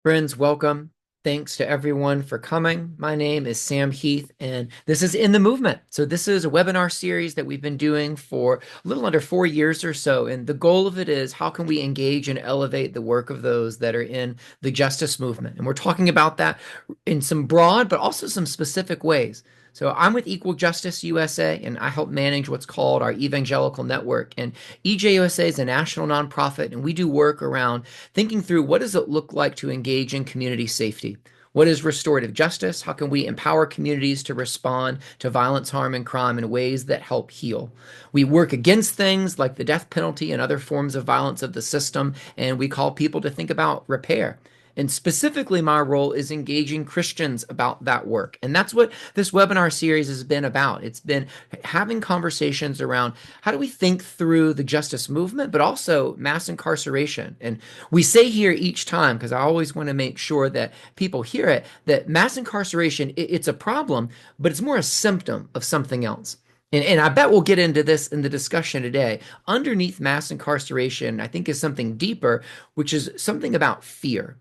Friends, welcome. Thanks to everyone for coming. My name is Sam Heath, and this is In the Movement. So, this is a webinar series that we've been doing for a little under 4 years or so. And the goal of it is how can we engage and elevate the work of those that are in the justice movement? And we're talking about that in some broad, but also some specific ways. So, I'm with Equal Justice USA, and I help manage what's called our evangelical network. And EJUSA is a national nonprofit, and we do work around thinking through what does it look like to engage in community safety? What is restorative justice? How can we empower communities to respond to violence, harm, and crime in ways that help heal? We work against things like the death penalty and other forms of violence of the system, and we call people to think about repair. And specifically, my role is engaging Christians about that work. And that's what this webinar series has been about. It's been having conversations around how do we think through the justice movement, but also mass incarceration. And we say here each time, because I always want to make sure that people hear it, that mass incarceration, it's a problem, but it's more a symptom of something else. And I bet we'll get into this in the discussion today. Underneath mass incarceration, I think is something deeper, which is something about fear,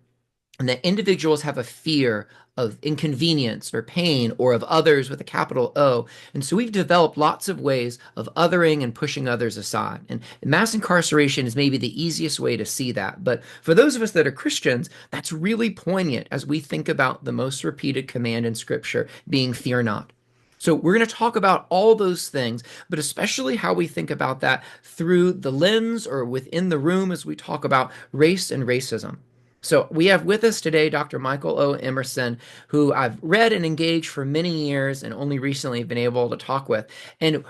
and that individuals have a fear of inconvenience or pain or of others with a capital O. And so we've developed lots of ways of othering and pushing others aside. And mass incarceration is maybe the easiest way to see that. But for those of us that are Christians, that's really poignant as we think about the most repeated command in Scripture being fear not. So we're going to talk about all those things, but especially how we think about that through the lens or within the room as we talk about race and racism. So we have with us today Dr. Michael O. Emerson, who I've read and engaged for many years and only recently been able to talk with. And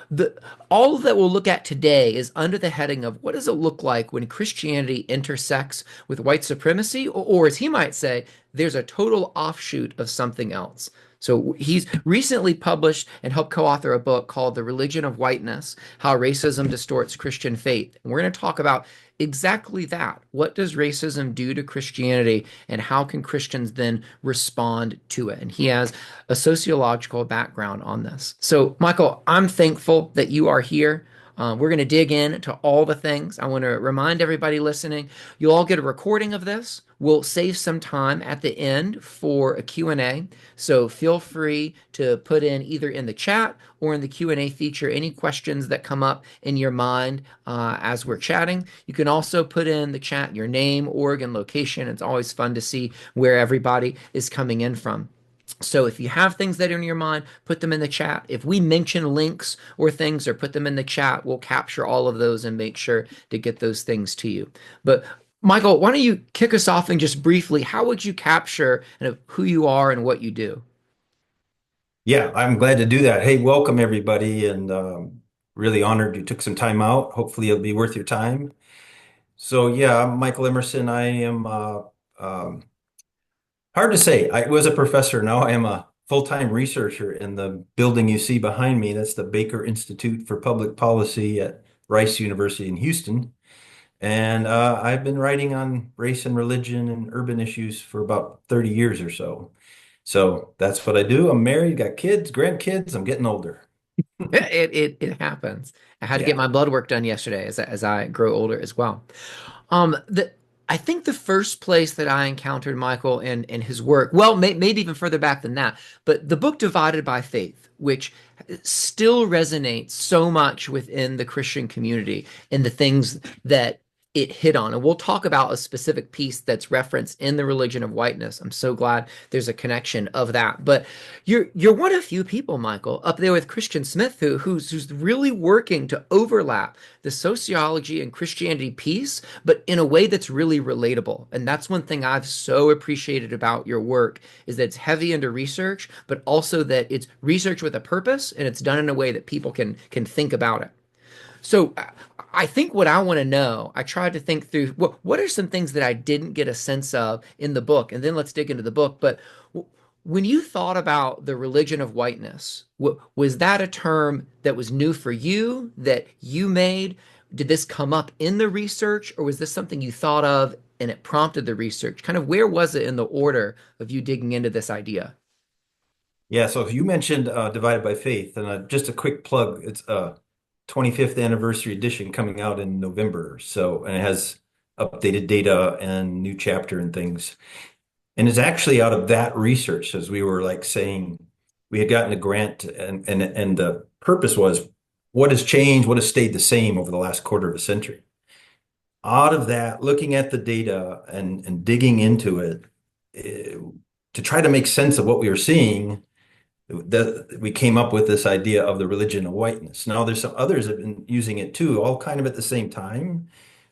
all that we'll look at today is under the heading of what does it look like when Christianity intersects with white supremacy, or as he might say, there's a total offshoot of something else. So he's recently published and helped co-author a book called The Religion of Whiteness, How Racism Distorts Christian Faith. And we're going to talk about exactly that. What does racism do to Christianity, and how can Christians then respond to it? And he has a sociological background on this. So, Michael, I'm thankful that you are here. We're going to dig into all the things. I want to remind everybody listening, you'll all get a recording of this. We'll save some time at the end for a Q&A. So feel free to put in either in the chat or in the Q&A feature any questions that come up in your mind as we're chatting. You can also put in the chat your name, org, and location. It's always fun to see where everybody is coming in from. So if you have things that are in your mind, put them in the chat. If we mention links or things or put them in the chat, we'll capture all of those and make sure to get those things to you. But Michael, why don't you kick us off and just briefly, how would you capture who you are and what you do? Yeah, I'm glad to do that. Hey, welcome everybody, and really honored you took some time out. Hopefully, it'll be worth your time. So, yeah, I'm Michael Emerson. I am hard to say. I was a professor. Now I am a full-time researcher in the building you see behind me. That's the Baker Institute for Public Policy at Rice University in Houston. And I've been writing on race and religion and urban issues for about 30 years or so. So that's what I do. I'm married, got kids, grandkids. I'm getting older. It happens. I had to get Yeah. my blood work done yesterday as I grow older as well. The I think the first place that I encountered Michael and his work, well, maybe even further back than that, but the book Divided by Faith, which still resonates so much within the Christian community and the things that it hit on. And we'll talk about a specific piece that's referenced in the Religion of Whiteness. I'm so glad there's a connection of that. But you're one of few people, Michael, up there with Christian Smith, who's really working to overlap the sociology and Christianity piece, but in a way that's really relatable. And that's one thing I've so appreciated about your work is that it's heavy into research, but also that it's research with a purpose and it's done in a way that people can think about it. So I think what I want to know, I tried to think through what are some things that I didn't get a sense of in the book, and then let's dig into the book. But when you thought about the religion of whiteness, was that a term that was new for you, that you made? Did this come up in the research, or was this something you thought of and it prompted the research? Kind of where was it in the order of you digging into this idea? Yeah. So you mentioned Divided by Faith, and just a quick plug. It's a 25th anniversary edition coming out in November. So, and it has updated data and new chapter and things. And it's actually out of that research, as we were like saying, we had gotten a grant and the purpose was what has changed, what has stayed the same over the last quarter of a century. Out of that, looking at the data and digging into it, eh, to try to make sense of what we were seeing, we came up with this idea of the religion of whiteness. Now, there's some others have been using it too, all kind of at the same time.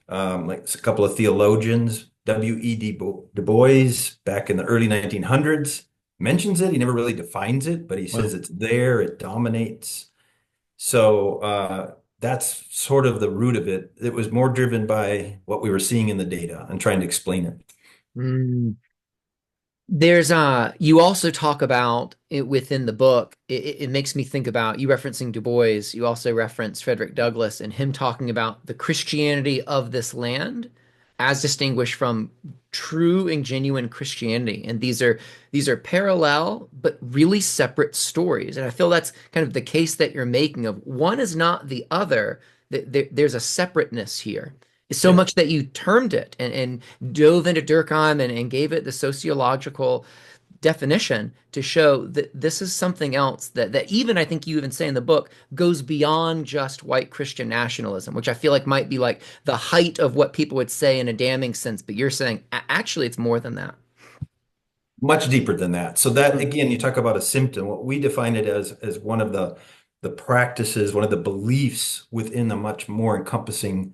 Like a couple of theologians, W.E.D. Du Bois, back in the early 1900s, mentions it. He never really defines it, but he says Wow. it's there, it dominates. So that's sort of the root of it. It was more driven by what we were seeing in the data and trying to explain it. Mm. There's you also talk about it within the book. It makes me think about you referencing Du Bois. You also reference Frederick Douglass and him talking about the Christianity of this land as distinguished from true and genuine Christianity. And these are parallel but really separate stories. And I feel that's kind of the case that you're making of one is not the other. There's a separateness here. So Yeah. much that you termed it and dove into Durkheim and gave it the sociological definition to show that this is something else that even I think you even say in the book goes beyond just white Christian nationalism, which I feel like might be like the height of what people would say in a damning sense, but you're saying actually it's more than that. Much deeper than that. So that Hmm. again, you talk about a symptom. What we define it as one of the practices, one of the beliefs within a much more encompassing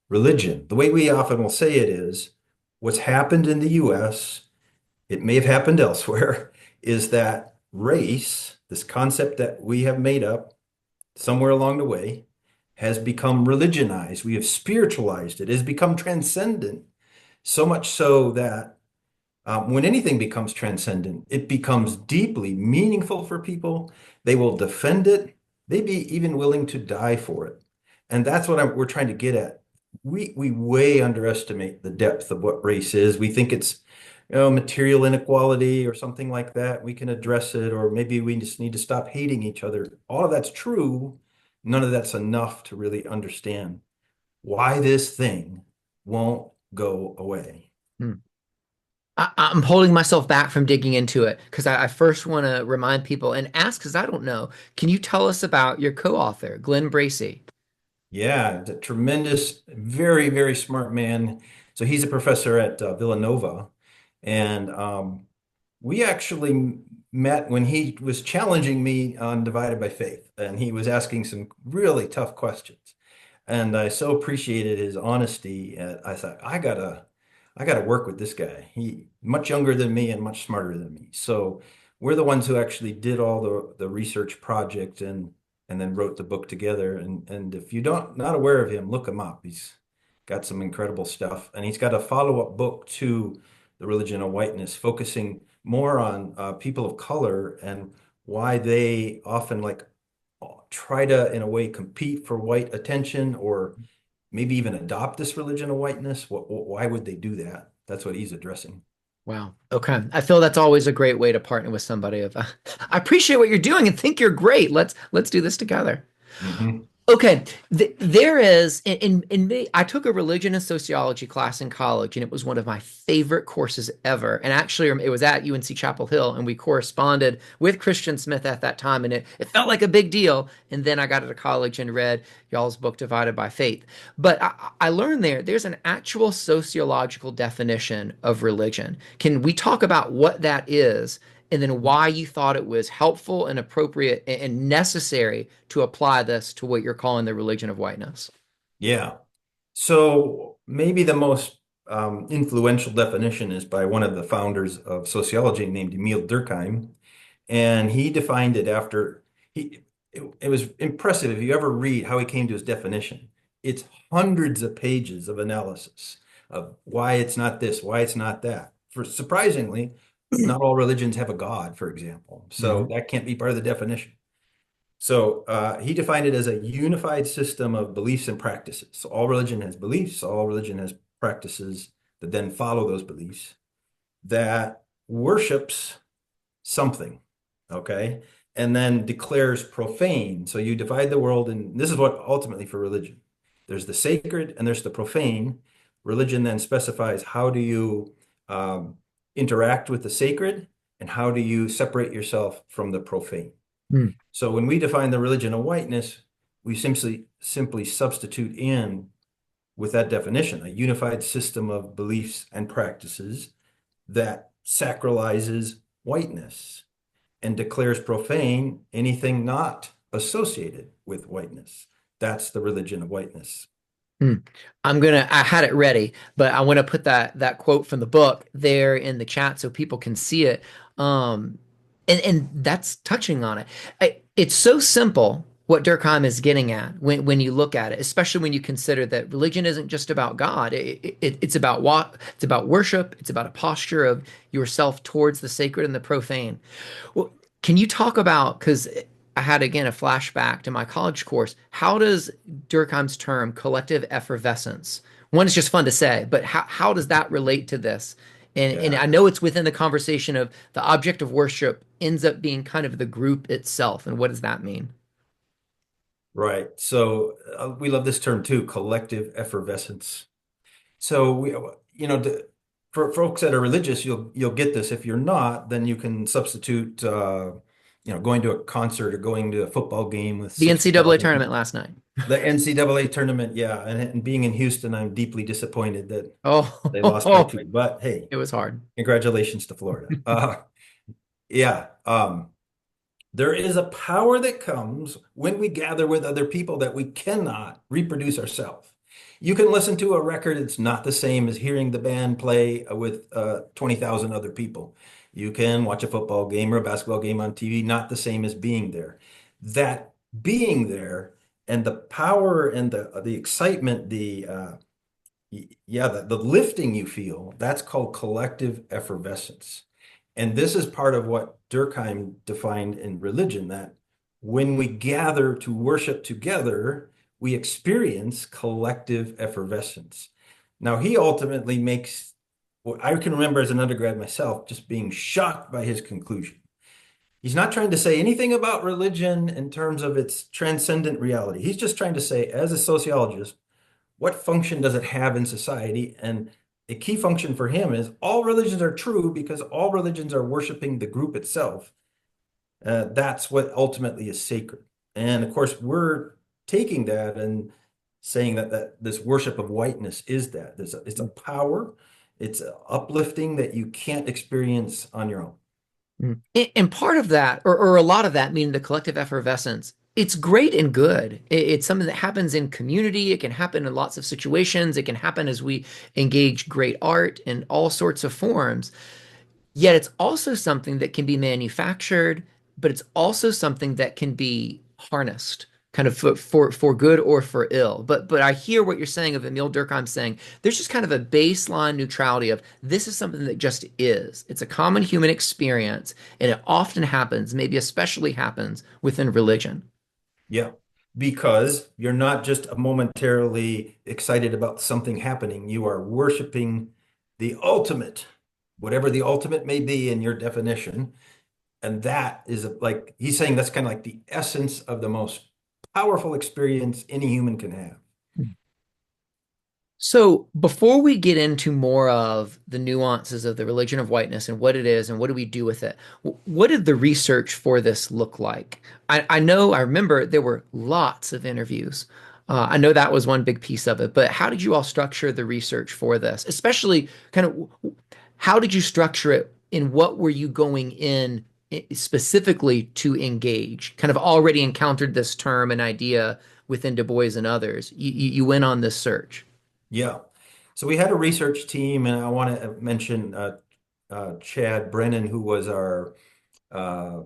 religion. The way we often will say it is what's happened in the US, it may have happened elsewhere, is that race, this concept that we have made up somewhere along the way, has become religionized. We have spiritualized it. It has become transcendent, so much so that when anything becomes transcendent, it becomes deeply meaningful for people. They will defend it. They'd be even willing to die for it. And that's what we're trying to get at. We way underestimate the depth of what race is. We think it's, material inequality or something like that. We can address it, or maybe we just need to stop hating each other. All of that's true. None of that's enough to really understand why this thing won't go away. Hmm. I'm holding myself back from digging into it because I first want to remind people and ask because I don't know. Can you tell us about your co-author, Glenn Bracey? Yeah, a tremendous, very, very smart man. So he's a professor at Villanova. And we actually met when he was challenging me on Divided by Faith. And he was asking some really tough questions. And I so appreciated his honesty. I thought, I gotta work with this guy. He much younger than me and much smarter than me. So we're the ones who actually did all the research project and then wrote the book together. And if you don't not aware of him, look him up. He's got some incredible stuff, and he's got a follow-up book to The Religion of Whiteness, focusing more on people of color and why they often like try to, in a way, compete for white attention or maybe even adopt this religion of whiteness. Why would they do that? That's what he's addressing. Wow. Okay. I feel that's always a great way to partner with somebody of I appreciate what you're doing and think you're great. Let's do this together. Hmm. Okay, there is in me. I took a religion and sociology class in college, and it was one of my favorite courses ever. And actually, it was at UNC Chapel Hill, and we corresponded with Christian Smith at that time, and it felt like a big deal. And then I got to college and read y'all's book, Divided by Faith. But I learned there's an actual sociological definition of religion. Can we talk about what that is? And then why you thought it was helpful and appropriate and necessary to apply this to what you're calling the religion of whiteness. Yeah. So maybe the most influential definition is by one of the founders of sociology named Emil Durkheim. And he defined it after it was impressive if you ever read how he came to his definition. It's hundreds of pages of analysis of why it's not this, why it's not that. For surprisingly, not all religions have a God, for example. So Mhm. that can't be part of the definition. So he defined it as a unified system of beliefs and practices. So all religion has beliefs, all religion has practices that then follow those beliefs that worships something, okay? And then declares profane. So you divide the world, and this is what ultimately for religion. There's the sacred and there's the profane. Religion then specifies how do you um, interact with the sacred, and how do you separate yourself from the profane? Mm, So when we define the religion of whiteness, we simply substitute in with that definition, a unified system of beliefs and practices that sacralizes whiteness and declares profane anything not associated with whiteness. That's the religion of whiteness. mm. I had it ready, but I want to put that quote from the book there in the chat so people can see it. Um, and that's touching on it. It's so simple what Durkheim is getting at when you look at it, especially when you consider that religion isn't just about God. It's about what it's about worship. It's about a posture of yourself towards the sacred and the profane. Well, can you talk about, because I had again a flashback to my college course. How does Durkheim's term collective effervescence, one is just fun to say, but how does that relate to this? And Yeah, I know it's within the conversation of the object of worship ends up being kind of the group itself. And what does that mean? right. So we love this term too, collective effervescence. So for folks that are religious, you'll get this. If you're not, then you can substitute, going to a concert or going to a football game with The NCAA 60,000 tournament people. last night. The NCAA tournament, yeah. And being in Houston, I'm deeply disappointed that they lost by Oh, two. But hey, it was hard. congratulations to Florida. Yeah. There is a power that comes when we gather with other people that we cannot reproduce ourselves. You can listen to a record, it's not the same as hearing the band play with 20,000 other people. You can watch a football game or a basketball game on TV, not the same as being there. That being there and the power and the excitement, the lifting you feel, that's called collective effervescence. And this is part of what Durkheim defined in religion, that when we gather to worship together, we experience collective effervescence. Now, he ultimately makes, what I can remember as an undergrad myself, just being shocked by his conclusion. He's not trying to say anything about religion in terms of its transcendent reality. He's just trying to say, as a sociologist, what function does it have in society? And a key function for him is all religions are true because all religions are worshiping the group itself. That's what ultimately is sacred. And of course, we're taking that and saying that this worship of whiteness is that. It's a power, it's an uplifting that you can't experience on your own. Mm. And part of that, or a lot of that, meaning the collective effervescence, it's great and good. It's something that happens in community. It can happen in lots of situations. It can happen as we engage great art in all sorts of forms. Yet it's also something that can be manufactured, but it's also something that can be harnessed kind of for good or for ill. But I hear what you're saying of Emile Durkheim saying there's just kind of a baseline neutrality of this is something that just is. It's a common human experience, and it often happens, maybe especially happens within religion. Yeah, because you're not just momentarily excited about something happening. You are worshiping the ultimate, whatever the ultimate may be in your definition. And that is like, he's saying that's kind of like the essence of the most powerful experience any human can have. So, before we get into more of the nuances of the religion of whiteness and what it is and what do we do with it, what did the research for this look like? I know, I remember there were lots of interviews. I know that was one big piece of it, but how did you all structure the research for this? Especially, kind of, how did you structure it? In what were you going in specifically to engage? Kind of already encountered this term and idea within Du Bois and others. You went on this search. Yeah. So we had a research team, and I want to mention Chad Brennan, who was our uh,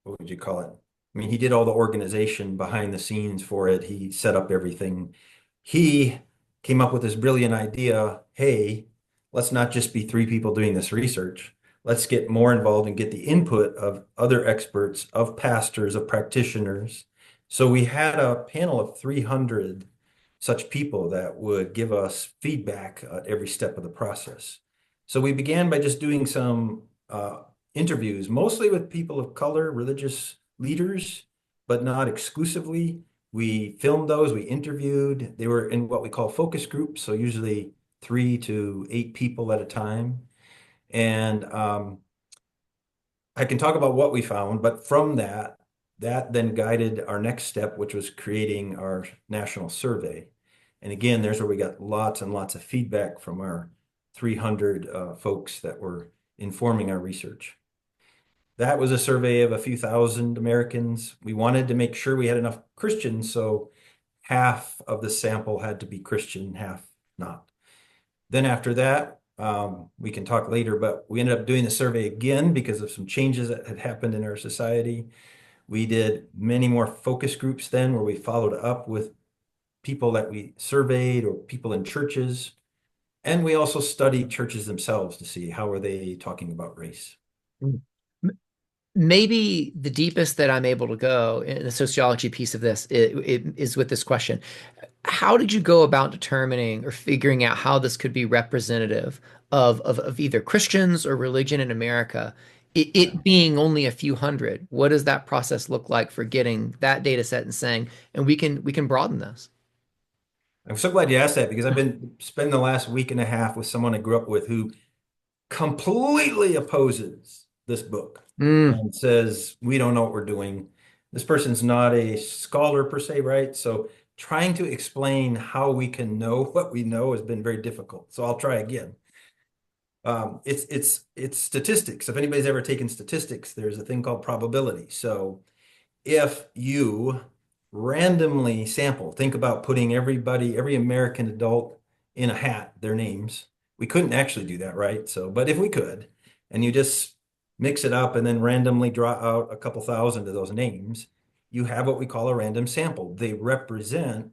what would you call it? I mean, he did all the organization behind the scenes for it. He set up everything. He came up with this brilliant idea. Hey, let's not just be three people doing this research. Let's get more involved and get the input of other experts, of pastors, of practitioners. So we had a panel of 300 such people that would give us feedback at every step of the process. So we began by just doing some interviews, mostly with people of color, religious leaders, but not exclusively. We filmed those, we interviewed. They were in what we call focus groups, so usually 3 to 8 people at a time. And I can talk about what we found, but from that, that then guided our next step, which was creating our national survey. And again, there's where we got lots and lots of feedback from our 300 folks that were informing our research. That was a survey of a few thousand Americans. We wanted to make sure we had enough Christians, so half of the sample had to be Christian, half not. Then after that, we can talk later, but we ended up doing the survey again because of some changes that had happened in our society. We did many more focus groups then where we followed up with people that we surveyed or people in churches. And we also studied churches themselves to see how are they talking about race. Mm. Maybe the deepest that I'm able to go in the sociology piece of this is with this question. How did you go about determining or figuring out how this could be representative of either Christians or religion in America? Yeah. It being only a few hundred, what does that process look like for getting that data set and saying, and we can broaden this? I'm so glad you asked that because I've been spending the last week and a half with someone I grew up with who completely opposes this book Mm, and says, we don't know what we're doing. This person's not a scholar per se, right? So trying to explain how we can know what we know has been very difficult. So I'll try again. It's statistics. If anybody's ever taken statistics, there's a thing called probability. So if you randomly sample, think about putting everybody, every American adult in a hat, their names. We couldn't actually do that, right? So, but if we could, and you just mix it up and then randomly draw out a couple thousand of those names, you have what we call a random sample. They represent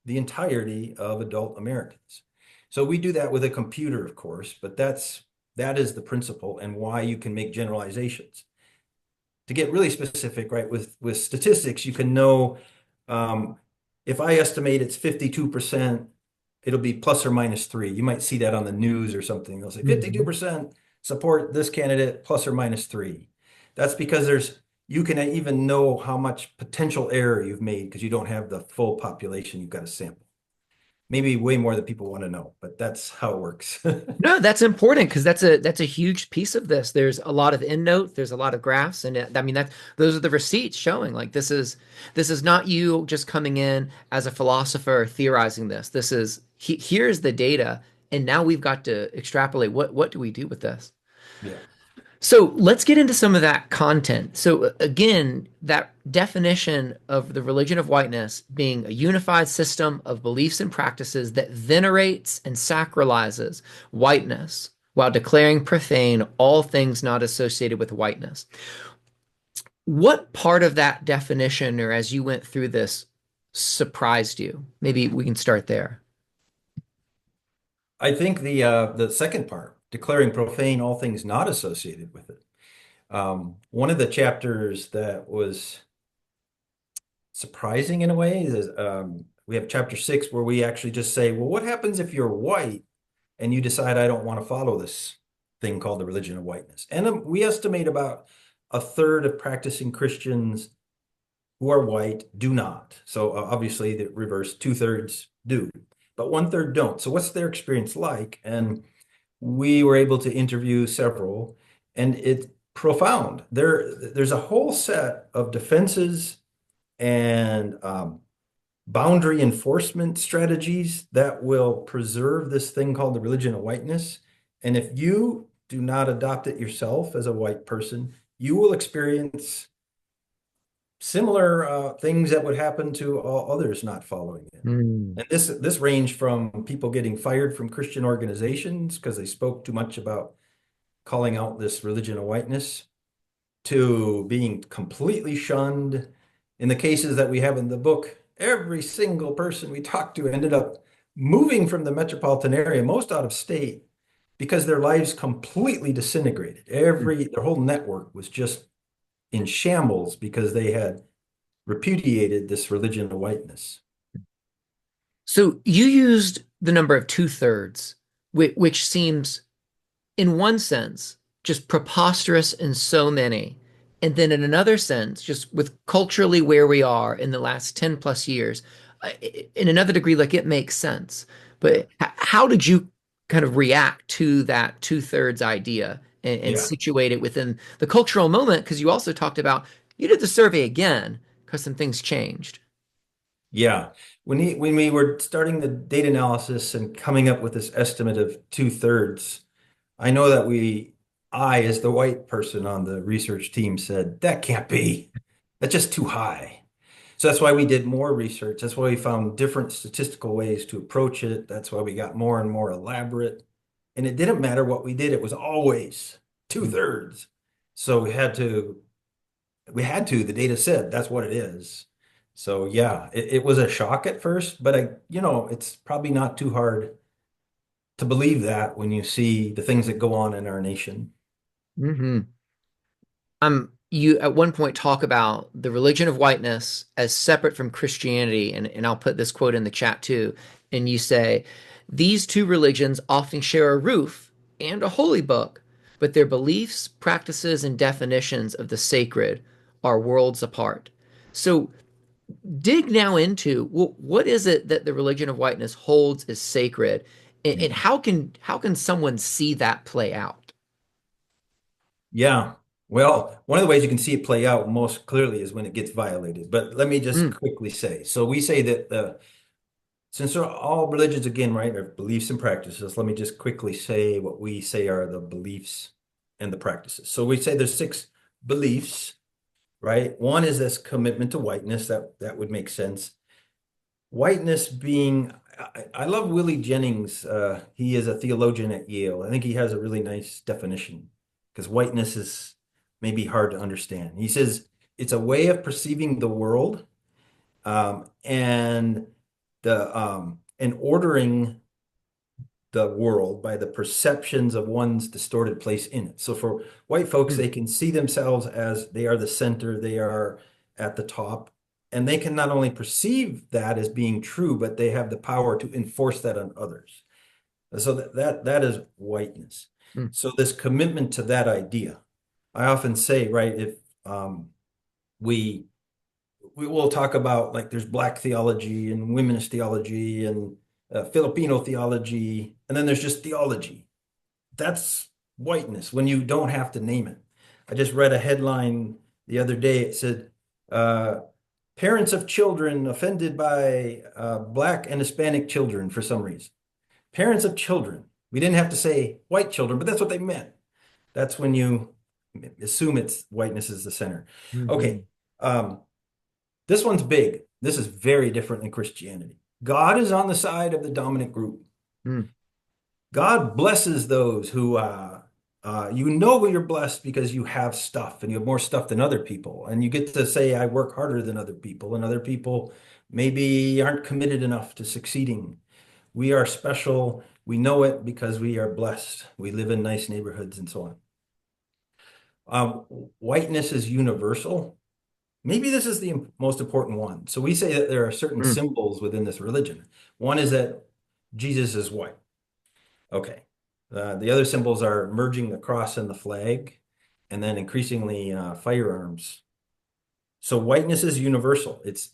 the entirety of adult Americans. So we do that with a computer, of course, but that is the principle and why you can make generalizations to get really specific, right, with statistics, you can know um, if I estimate it's 52%, it'll be plus or minus three. You might see that on the news or something. They'll say mhm. 52% support this candidate plus or minus three. That's because you can even know how much potential error you've made because you don't have the full population you've got to sample. Maybe way more than people want to know, but that's how it works. No, that's important because that's a huge piece of this. There's a lot of endnote, there's a lot of graphs, and I mean that those are the receipts showing like this is not you just coming in as a philosopher theorizing this. Here's the data, and now we've got to extrapolate what do we do with this? Yeah. So let's get into some of that content. So again, that definition of the religion of whiteness being a unified system of beliefs and practices that venerates and sacralizes whiteness while declaring profane all things not associated with whiteness. What part of that definition, or as you went through this, surprised you? Maybe we can start there. I think the second part, declaring profane all things not associated with it. One of the chapters that was surprising in a way is we have chapter 6 where we actually just say, well, what happens if you're white and you decide I don't want to follow this thing called the religion of whiteness? And we estimate about a third of practicing Christians who are white do not. So obviously the reverse, two-thirds do, but one-third don't. So what's their experience like? And we were able to interview several, and it's profound. There's a whole set of defenses and boundary enforcement strategies that will preserve this thing called the religion of whiteness. And if you do not adopt it yourself as a white person, you will experience similar things that would happen to all others not following it. Hmm. And this ranged from people getting fired from Christian organizations because they spoke too much about calling out this religion of whiteness to being completely shunned. In the cases that we have in the book, every single person we talked to ended up moving from the metropolitan area, most out of state, because their lives completely disintegrated. Their whole network was just in shambles because they had repudiated this religion of whiteness. So you used the number of two-thirds, which seems in one sense, just preposterous in so many. And then in another sense, just with culturally where we are in the last 10 plus years, in another degree, like it makes sense. But how did you? kind of react to that two-thirds idea and Yeah. situate it within the cultural moment. Because you also talked about you did the survey again because some things changed. Yeah. When we were starting the data analysis and coming up with this estimate of two-thirds, I know that I, as the white person on the research team, said, that can't be. That's just too high. So that's why we did more research. That's why we found different statistical ways to approach it. That's why we got more and more elaborate. And it didn't matter what we did, it was always two-thirds. So the data said that's what it is. So yeah, it was a shock at first, but it's probably not too hard to believe that when you see the things that go on in our nation. Mm-hmm. You at one point talk about the religion of whiteness as separate from Christianity, and I'll put this quote in the chat too. And you say, these two religions often share a roof and a holy book, but their beliefs, practices, and definitions of the sacred are worlds apart. So dig now into, well, what is it that the religion of whiteness holds as sacred, and how can someone see that play out? Yeah. Well, one of the ways you can see it play out most clearly is when it gets violated. But let me just Mm, quickly say, so we say that since they're all religions again, right, are beliefs and practices, let me just quickly say what we say are the beliefs and the practices. So we say there's six beliefs, right? One is this commitment to whiteness. That would make sense. Whiteness being, I love Willie Jennings. He is a theologian at Yale. I think he has a really nice definition because whiteness is maybe hard to understand. He says it's a way of perceiving the world, and ordering the world by the perceptions of one's distorted place in it. So for white folks, mm, they can see themselves as they are the center, they are at the top, and they can not only perceive that as being true, but they have the power to enforce that on others. So that is whiteness. mm, So this commitment to that idea, I often say, right, if we we will talk about like there's black theology and womenist theology and Filipino theology, and then there's just theology. That's whiteness when you don't have to name it. I just read a headline the other day. It said, uh, parents of children offended by black and Hispanic children for some reason. Parents of children. We didn't have to say white children, but that's what they meant. That's when you assume it's whiteness is the center. Okay. mhm, Um, this one's big. This is very different than Christianity. God is on the side of the dominant group. mm, God blesses those who, you know, you're blessed because you have stuff and you have more stuff than other people. And you get to say, I work harder than other people, and other people maybe aren't committed enough to succeeding. We are special. We know it because we are blessed. We live in nice neighborhoods and so on. Um, Whiteness is universal. Maybe this is the most important one. So we say that there are certain mm, symbols within this religion. One is that Jesus is white. Okay. The other symbols are merging the cross and the flag, and then increasingly firearms. So whiteness is universal. It's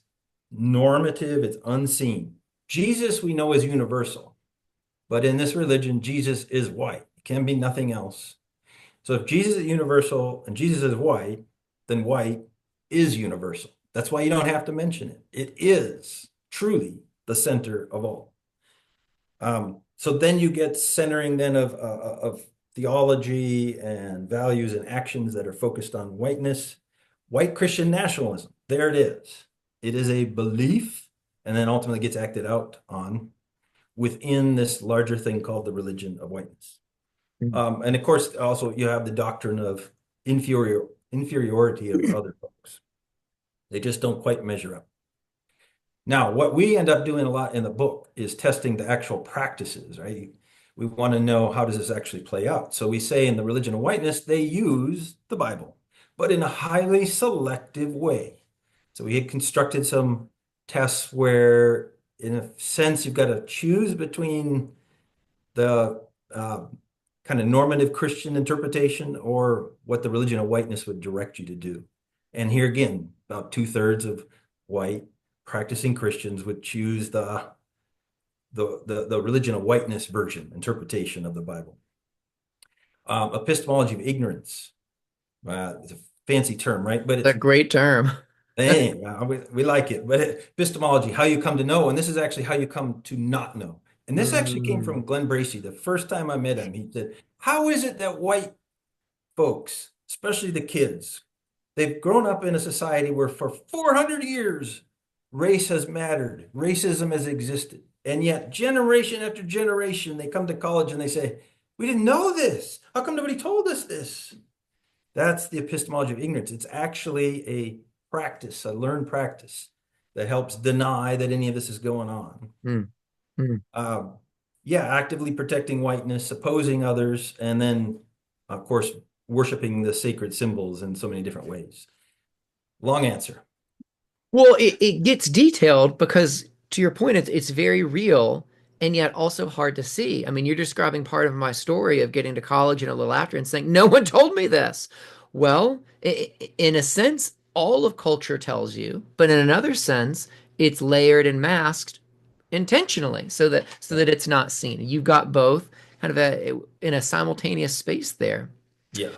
normative, it's unseen. Jesus we know is universal, but in this religion, Jesus is white. It can be nothing else. So if Jesus is universal and Jesus is white, then white is universal. That's why you don't have to mention it. It is truly the center of all. So then you get centering then of theology and values and actions that are focused on whiteness. White Christian nationalism. There it is. It is a belief and then ultimately gets acted out on within this larger thing called the religion of whiteness. mm, And of course, also you have the doctrine of inferiority of other folks. They just don't quite measure up. Now, what we end up doing a lot in the book is testing the actual practices, right? We want to know how does this actually play out. So we say in the religion of whiteness, they use the Bible, but in a highly selective way. So we had constructed some tests where, in a sense, you've got to choose between the kind of normative Christian interpretation or what the religion of whiteness would direct you to do. And here again, about two-thirds of white practicing Christians would choose the Religion of Whiteness version, interpretation of the Bible. Epistemology of ignorance. It's a fancy term, right? But A it's great term. hey, we like it. But epistemology, how you come to know, and this is actually how you come to not know. And this actually came Mm, from Glenn Bracey. The first time I met him, he said, "How is it that white folks, especially the kids, they've grown up in a society where for 400 years race has mattered, racism has existed, and yet generation after generation they come to college and they say, 'We didn't know this. How come nobody told us this?'" That's the epistemology of ignorance. It's actually a practice, a learned practice that helps deny that any of this is going on. mm, mm. Um, yeah, actively protecting whiteness, opposing others, and then, of course, worshiping the sacred symbols in so many different ways. Long answer. Well, it gets detailed because, to your point, it's very real and yet also hard to see. I mean, you're describing part of my story of getting to college and a little after and saying, no one told me this. Well, in a sense, all of culture tells you, but in another sense, it's layered and masked intentionally so that it's not seen. You've got both kind of in a simultaneous space there. Yeah.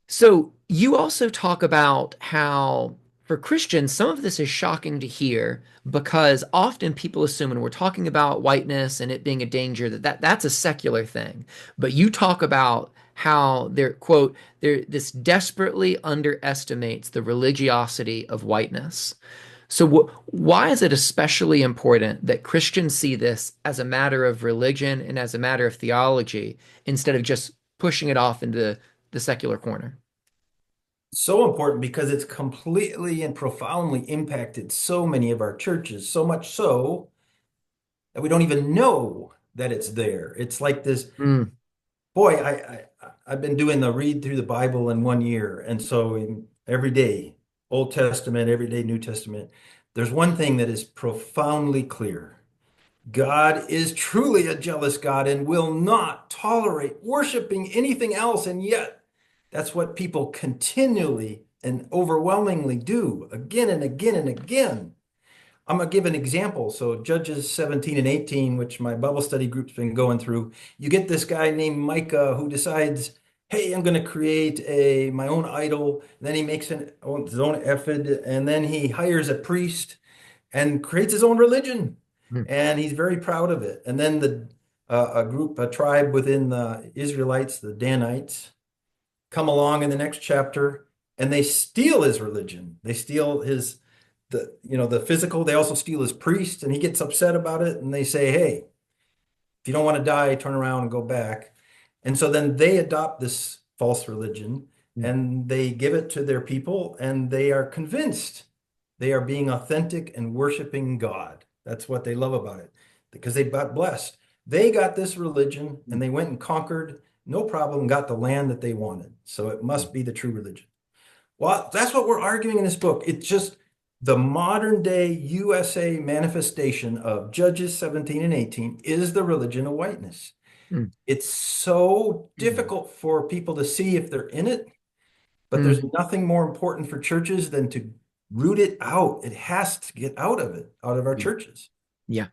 So you also talk about how for Christians, some of this is shocking to hear because often people assume when we're talking about whiteness and it being a danger that's a secular thing. But you talk about how they're, quote, this desperately underestimates the religiosity of whiteness. So why is it especially important that Christians see this as a matter of religion and as a matter of theology instead of just pushing it off into the secular corner? So important because it's completely and profoundly impacted so many of our churches, so much so that we don't even know that it's there. It's like this, Mm, boy, I've been doing the read through the Bible in 1 year. And so every day, Old Testament, every day, New Testament, there's one thing that is profoundly clear. God is truly a jealous God and will not tolerate worshiping anything else. And yet, that's what people continually and overwhelmingly do again and again and again. I'm going to give an example. So, Judges 17 and 18, which my Bible study group's been going through, you get this guy named Micah who decides, hey, I'm going to create my own idol. Then he makes his own ephod, and then he hires a priest and creates his own religion. mm, And he's very proud of it. And then a tribe within the Israelites, the Danites, come along in the next chapter and they steal his religion. They steal the physical. They also steal his priest, and he gets upset about it. And they say, hey, if you don't want to die, turn around and go back. And so then they adopt this false religion mm, and they give it to their people, and they are convinced they are being authentic and worshiping God. That's what they love about it because they got blessed. They got this religion and they went and conquered, no problem, got the land that they wanted. So it mm, must be the true religion. Well, that's what we're arguing in this book. It's just the modern day USA manifestation of Judges 17 and 18 is the religion of whiteness. mm, It's so mm, difficult for people to see if they're in it, but there's mm. nothing more important for churches than to root it out. It has to get out of it, out of our Yeah. churches. Yeah.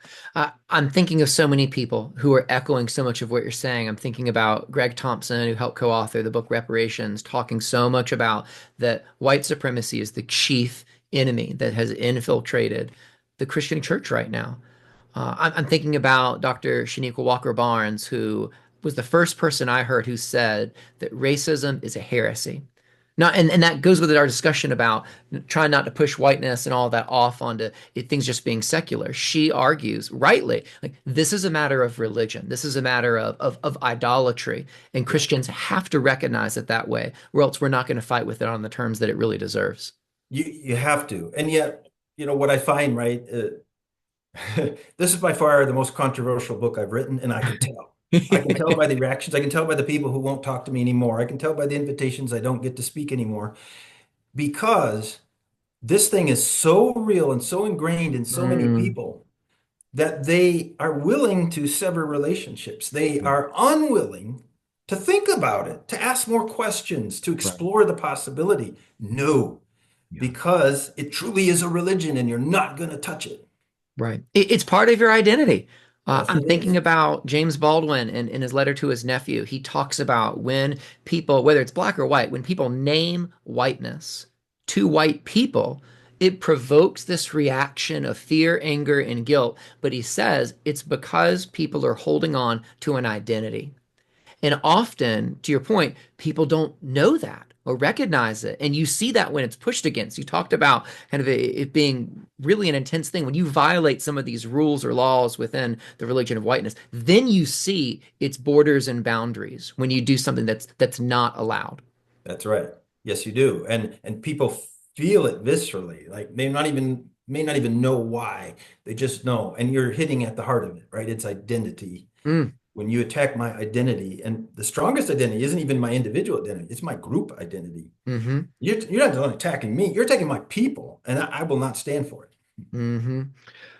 I'm thinking of so many people who are echoing so much of what you're saying. I'm thinking about Greg Thompson, who helped co-author the book Reparations, talking so much about that white supremacy is the chief enemy that has infiltrated the Christian church right now. I'm thinking about Dr. Shaniqua Walker Barnes, who was the first person I heard who said that racism is a heresy. Not, and that goes with our discussion about trying not to push whiteness and all that off onto things just being secular. She argues rightly, like this is a matter of religion. This is a matter of idolatry. And Yeah. Christians have to recognize it that way, or else we're not going to fight with it on the terms that it really deserves. You have to. And yet, what I find, right? This is by far the most controversial book I've written, and I can tell. I can tell by the reactions. I can tell by the people who won't talk to me anymore. I can tell by the invitations I don't get to speak anymore because this thing is so real and so ingrained in so many Mm, people that they are willing to sever relationships. They mm, are unwilling to think about it, to ask more questions, to right. explore the possibility. No, Yeah. because it truly is a religion and you're not going to touch it. Right. It's part of your identity. Yes, I'm it thinking is. about James Baldwin in his letter to his nephew. He talks about when people, whether it's black or white, when people name whiteness to white people, it provokes this reaction of fear, anger, and guilt. But he says it's because people are holding on to an identity. And often, to your point, people don't know that or recognize it. And you see that when it's pushed against. You talked about kind of it being really an intense thing. When you violate some of these rules or laws within the religion of whiteness, then you see its borders and boundaries when you do something that's not allowed. That's right. Yes, you do. And people feel it viscerally. Like they not even may not even know why. They just know. And you're hitting at the heart of it, right? It's identity. Mm, When you attack my identity, and the strongest identity isn't even my individual identity, it's my group identity. hmm You're not only attacking me, you're attacking my people, and I will not stand for it. hmm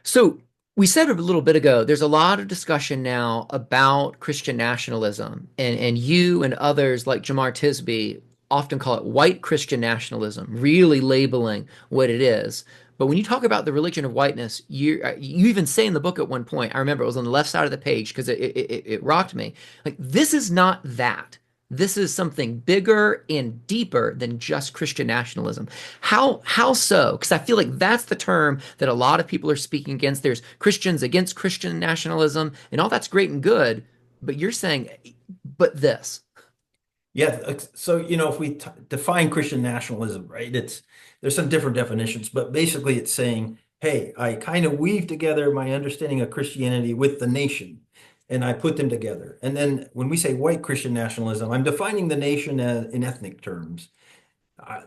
So we said a little bit ago, there's a lot of discussion now about Christian nationalism, and you and others like Jamar Tisby often call it white Christian nationalism, really labeling what it is. But when you talk about the religion of whiteness, you even say in the book at one point, I remember it was on the left side of the page because it rocked me. Like, this is not that. This is something bigger and deeper than just Christian nationalism. How so? Because I feel like that's the term that a lot of people are speaking against. There's Christians against Christian nationalism, and all that's great and good, but you're saying, but this. Yeah, so if we t define Christian nationalism, right? It's there's some different definitions, but basically it's saying, hey, I kind of weave together my understanding of Christianity with the nation, and I put them together. And then when we say white Christian nationalism, I'm defining the nation in ethnic terms.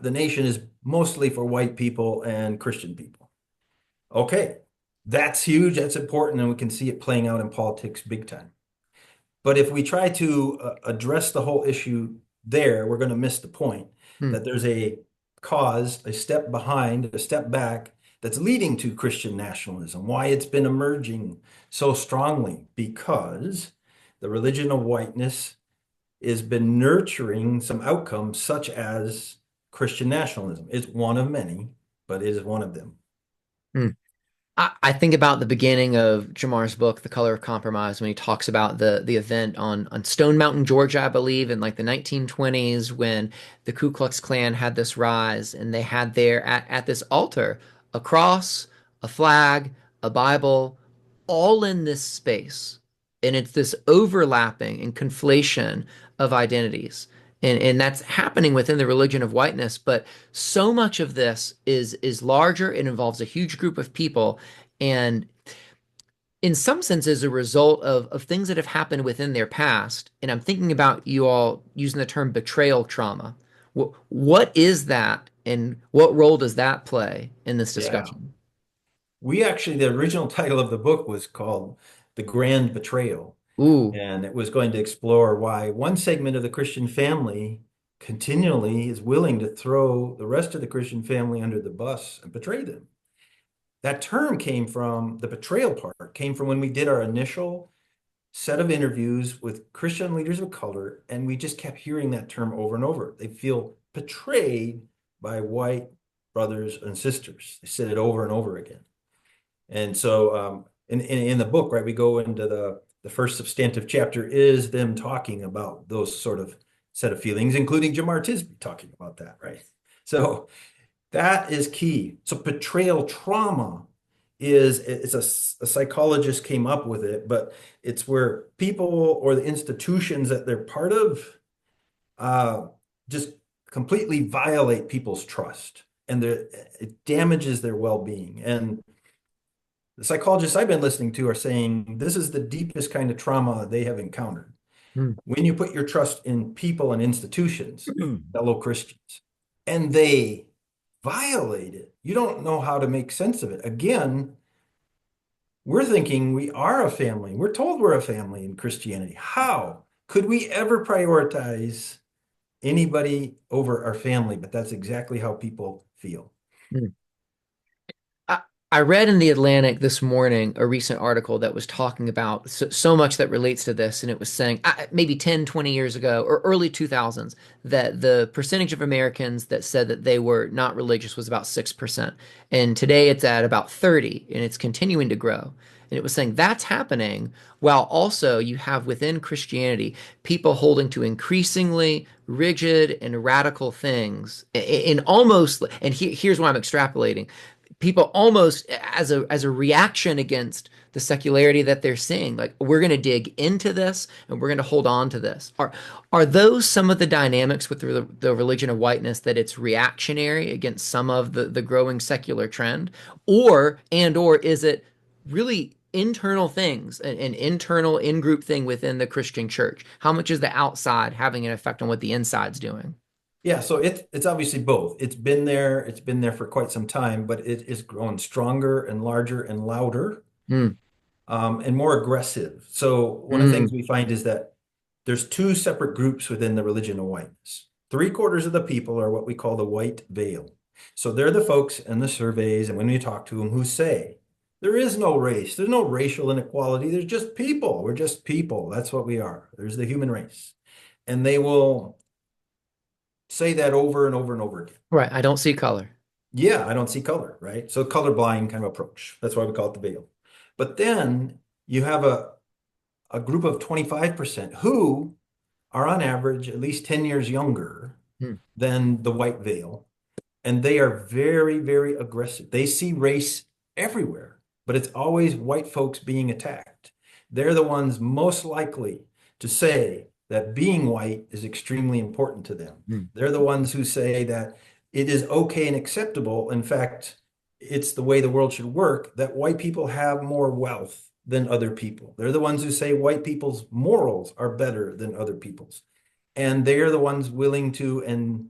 The nation is mostly for white people and Christian people. Okay, that's huge, that's important, and we can see it playing out in politics big time. But if we try to address the whole issue there, we're going to miss the point Hmm. that there's a cause, a step behind, a step back that's leading to Christian nationalism. Why it's been emerging so strongly? Because the religion of whiteness has been nurturing some outcomes such as Christian nationalism. It's one of many, but it is one of them. Hmm. I think about the beginning of Jamar's book, The Color of Compromise, when he talks about the event on Stone Mountain, Georgia, I believe, in like the 1920s when the Ku Klux Klan had this rise, and they had there at this altar a cross, a flag, a Bible, all in this space. And it's this overlapping and conflation of identities. And that's happening within the religion of whiteness, but so much of this is larger. It involves a huge group of people, and in some senses a result of things that have happened within their past. And I'm thinking about you all using the term betrayal trauma. What is that, and what role does that play in this Yeah. discussion? We actually, the original title of the book was called The Grand Betrayal. Ooh. And it was going to explore why one segment of the Christian family continually is willing to throw the rest of the Christian family under the bus and betray them. That term came from the betrayal part, came from when we did our initial set of interviews with Christian leaders of color, and we just kept hearing that term over and over. They feel betrayed by white brothers and sisters. They said it over and over again. And so in the book, right, we go into the first substantive chapter is them talking about those sort of set of feelings, including Jamar Tisby talking about that, right? So that is key. So betrayal trauma is it's a psychologist came up with it, but it's where people or the institutions that they're part of uh, just completely violate people's trust and it damages their well-being. And the psychologists I've been listening to are saying this is the deepest kind of trauma they have encountered. Hmm. When you put your trust in people and institutions, fellow Christians, and they violate it, you don't know how to make sense of it. Again, we're thinking we are a family. We're told we're a family in Christianity. How could we ever prioritize anybody over our family? But that's exactly how people feel. Hmm. I, I read in the Atlantic this morning a recent article that was talking about so much that relates to this, and it was saying maybe 10, 20 years ago or early 2000s that the percentage of Americans that said that they were not religious was about 6%. And today it's at about 30, and it's continuing to grow. And it was saying that's happening while also you have within Christianity people holding to increasingly rigid and radical things in almost, and here's why I'm extrapolating, people almost as a reaction against the secularity that they're seeing, like we're going to dig into this and we're going to hold on to this. Are those some of the dynamics with the religion of whiteness, that it's reactionary against some of the growing secular trend, or is it really internal things, an internal in-group thing within the Christian church? How much is the outside having an effect on what the inside's doing? Yeah, so it's obviously both. It's been there for quite some time, but it is growing stronger and larger and louder, Mm, and more aggressive. So one of the things mm, we find is that there's two separate groups within the religion of whiteness. Three-quarters of the people are what we call the white veil. So they're the folks in the surveys and when we talk to them who say, there is no race, there's no racial inequality, there's just people. We're just people. That's what we are. There's the human race. And they will say that over and over and over again. right. I don't see color. Yeah, I don't see color, right? So colorblind kind of approach. That's why we call it the veil. But then you have a group of 25% who are on average at least 10 years younger Mm, than the white veil. And they are very, very aggressive. They see race everywhere, but it's always white folks being attacked. They're the ones most likely to say that being white is extremely important to them. mm, They're the ones who say that it is okay and acceptable. In fact, it's the way the world should work, that white people have more wealth than other people. They're the ones who say white people's morals are better than other people's. And they're the ones willing to and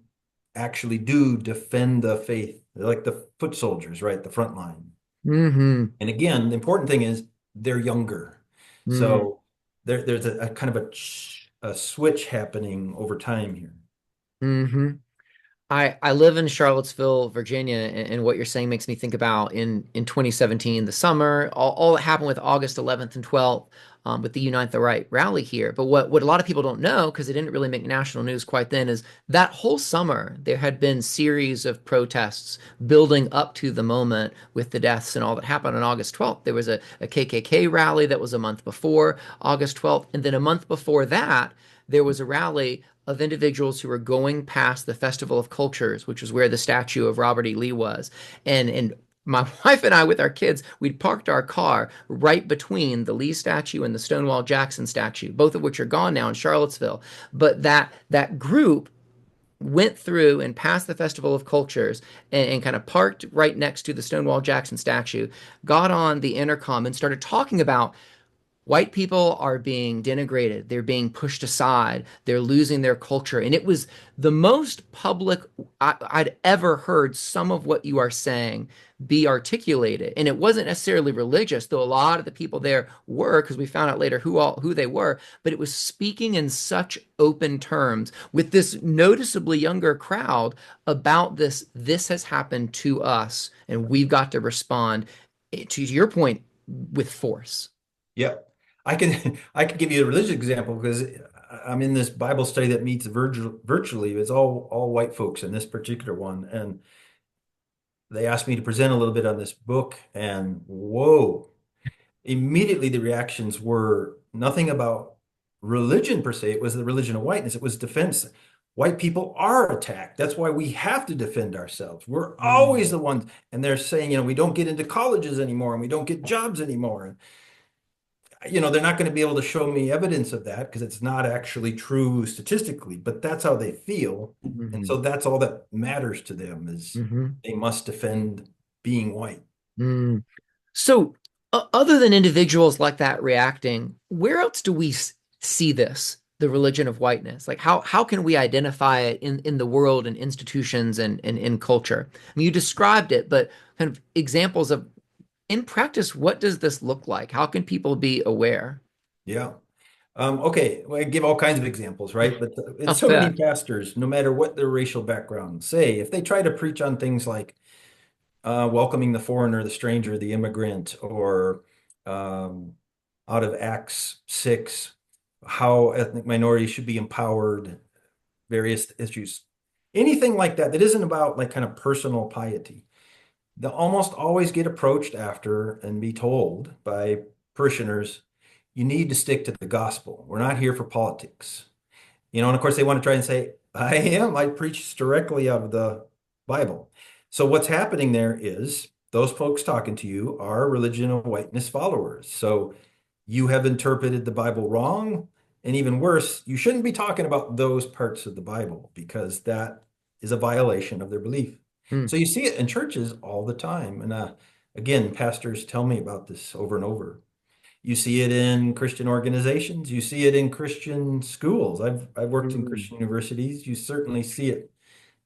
actually do defend the faith. They're like the foot soldiers, right? The front line. hmm And again, the important thing is they're younger. mm, So there's a kind of a switch happening over time here. hmm I live in Charlottesville, Virginia, and what you're saying makes me think about in 2017, the summer, all that happened with August 11th and 12th, with the Unite the Right rally here. But what a lot of people don't know, because it didn't really make national news quite then, is that whole summer there had been series of protests building up to the moment with the deaths and all that happened on August 12th. There was a KKK rally that was a month before August 12th, and then a month before that, there was a rally of individuals who were going past the Festival of Cultures, which was where the statue of Robert E. Lee was. And my wife and I, with our kids, we'd parked our car right between the Lee statue and the Stonewall Jackson statue, both of which are gone now in Charlottesville. But that group went through and passed the Festival of Cultures and kind of parked right next to the Stonewall Jackson statue, got on the intercom and started talking about white people are being denigrated. They're being pushed aside. They're losing their culture. And it was the most public I'd ever heard some of what you are saying be articulated. And it wasn't necessarily religious, though a lot of the people there were, because we found out later who they were. But it was speaking in such open terms with this noticeably younger crowd about this. This has happened to us, and we've got to respond, to your point, with force. Yep. I can give you a religious example because I'm in this Bible study that meets virtually. It's all white folks in this particular one. And they asked me to present a little bit on this book, and whoa, immediately the reactions were nothing about religion per se. It was the religion of whiteness. It was defense. White people are attacked. That's why we have to defend ourselves. We're always the ones. And they're saying, we don't get into colleges anymore and we don't get jobs anymore. And they're not going to be able to show me evidence of that because it's not actually true statistically, but that's how they feel. And Mm-hmm. so that's all that matters to them is Mm-hmm. they must defend being white. Mm. So, other than individuals like that reacting, where else do we see this, the religion of whiteness? Like, how can we identify it in the world and institutions and in culture? I mean, you described it, but kind of examples of in practice, what does this look like? How can people be aware? Yeah. Okay, well, I give all kinds of examples, right? But it's I'll so many bet. pastors, no matter what their racial background, say if they try to preach on things like welcoming the foreigner, the stranger, the immigrant, or um, out of Acts 6, how ethnic minorities should be empowered, various issues, anything like that that isn't about like kind of personal piety. they'll almost always get approached after and be told by parishioners, you need to stick to the gospel. We're not here for politics. And of course they want to try and say, I preach directly out of the Bible. So what's happening there is those folks talking to you are religion of whiteness followers. So you have interpreted the Bible wrong. And even worse, you shouldn't be talking about those parts of the Bible because that is a violation of their belief. Hmm. So you see it in churches all the time. And again, pastors tell me about this over and over. You see it in Christian organizations. You see it in Christian schools. I've worked in Hmm. Christian universities. You certainly see it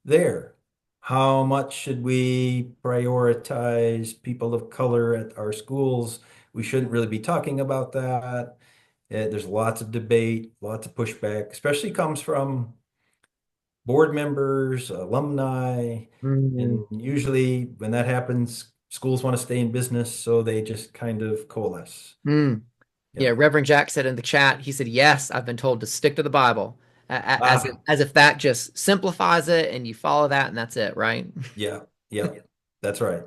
there. How much should we prioritize people of color at our schools? We shouldn't really be talking about that. There's lots of debate, lots of pushback, especially comes from board members, alumni, Hmm. and usually when that happens, schools want to stay in business, so they just kind of coalesce. Hmm. Yeah, Yeah. Reverend Jack said in the chat, he said, "Yes, I've been told to stick to the Bible." Ah, As if that just simplifies it and you follow that and that's it, right? yeah, yeah, that's right.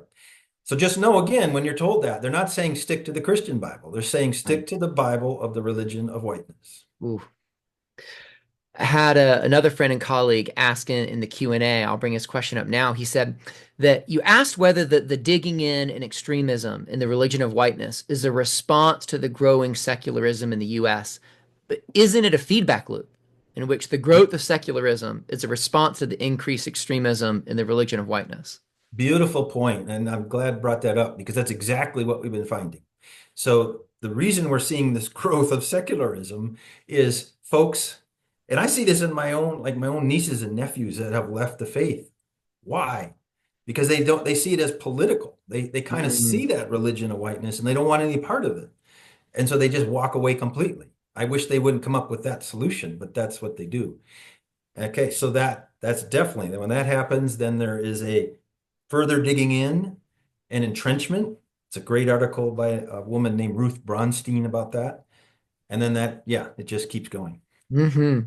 So just know again, when you're told that, they're not saying stick to the Christian Bible. They're saying Right. stick to the Bible of the religion of whiteness. Ooh. I had another friend and colleague asking in the Q&A. I'll bring his question up now. He said that you asked whether the digging in and extremism in the religion of whiteness is a response to the growing secularism in the US. But isn't it a feedback loop in which the growth of secularism is a response to the increased extremism in the religion of whiteness? Beautiful point, and I'm glad brought that up because that's exactly what we've been finding. So the reason we're seeing this growth of secularism is folks, and I see this in my own nieces and nephews that have left the faith. Why? Because they see it as political. They kind of Mm, see that religion of whiteness and they don't want any part of it. And so they just walk away completely. I wish they wouldn't come up with that solution, but that's what they do. Okay, so that's definitely when that happens, then there is a further digging in and entrenchment. It's a great article by a woman named Ruth Bronstein about that. And then yeah, it just keeps going. hmm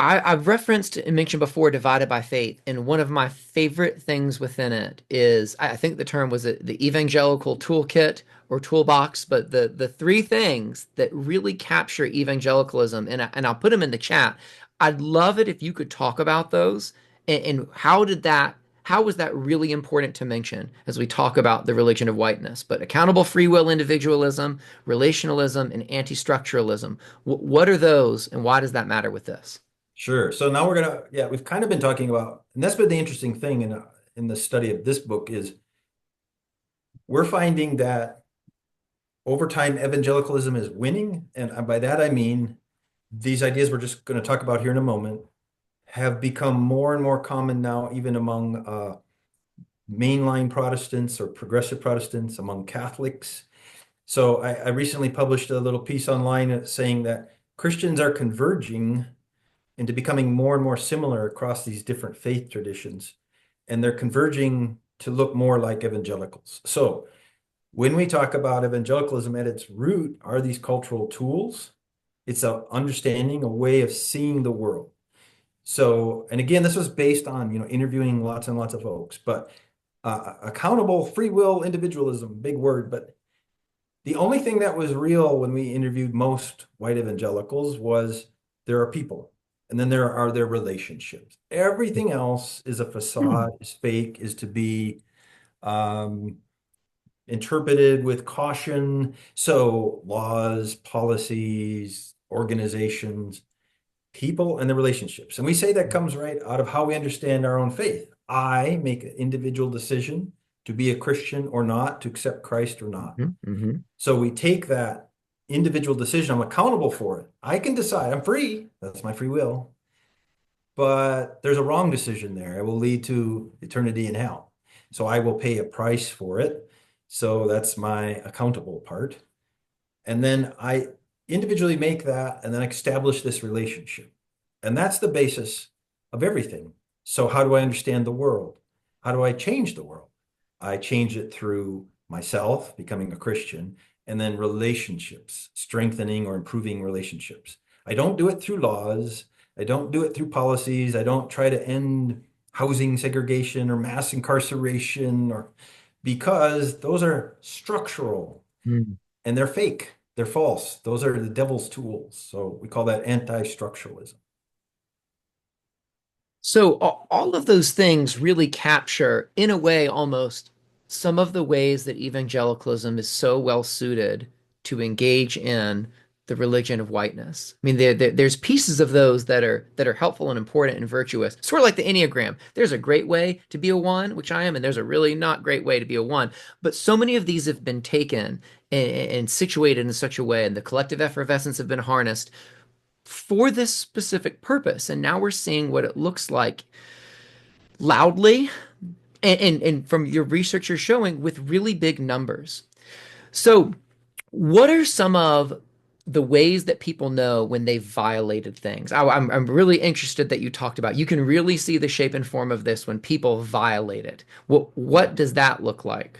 I've referenced and mentioned before Divided by Faith, and one of my favorite things within it is I think the term was the evangelical toolkit or toolbox, but the three things that really capture evangelicalism, and I'll put them in the chat. I'd love it if you could talk about those and how was that really important to mention as we talk about the religion of whiteness? But accountable free will individualism, relationalism, and anti-structuralism. What are those, and why does that matter with this? Sure. So now yeah, we've kind of been talking about, and that's been the interesting thing in the study of this book is we're finding that over time evangelicalism is winning. And by that I mean these ideas we're just going to talk about here in a moment have become more and more common now, even among mainline Protestants or progressive Protestants, among Catholics. So I recently published a little piece online saying that Christians are converging into becoming more and more similar across these different faith traditions, and they're converging to look more like evangelicals. So when we talk about evangelicalism at its root are these cultural tools. It's a understanding, a way of seeing the world. So, and again, this was based on, interviewing lots and lots of folks, but accountable free will individualism, big word, but the only thing that was real when we interviewed most white evangelicals was there are people, and then there are their relationships. Everything else is a Hmm. facade, is fake, is to be um, interpreted with caution. So laws, policies, organizations, people, and the relationships. And we say that comes right out of how we understand our own faith. I make an individual decision to be a Christian or not, to accept Christ or not. Hmm. So we take that individual decision, I'm accountable for it. I can decide, I'm free, that's my free will, but there's a wrong decision there. It will lead to eternity in hell. So I will pay a price for it. So that's my accountable part. And then I individually make that and then establish this relationship. And that's the basis of everything. So, how do I understand the world? How do I change the world? I change it through myself, becoming a Christian, and then relationships, strengthening or improving relationships. I don't do it through laws. I don't do it through policies. I don't try to end housing segregation or mass incarceration, or because those are structural Mm. and they're fake. They're false. Those are the devil's tools. So we call that anti-structuralism. So all of those things really capture, in a way, almost some of the ways that evangelicalism is so well suited to engage in the religion of whiteness. I mean, there's pieces of those that are helpful and important and virtuous. Sort of like the Enneagram. There's a great way to be a one, which I am, and there's a really not great way to be a one. But so many of these have been taken and situated in such a way, and the collective effervescence have been harnessed for this specific purpose. And now we're seeing what it looks like loudly and from your research you're showing with really big numbers. So, what are some of the ways that people know when they've violated things? I'm really interested that you talked about. You can really see the shape and form of this when people violate it. What Yeah. does that look like?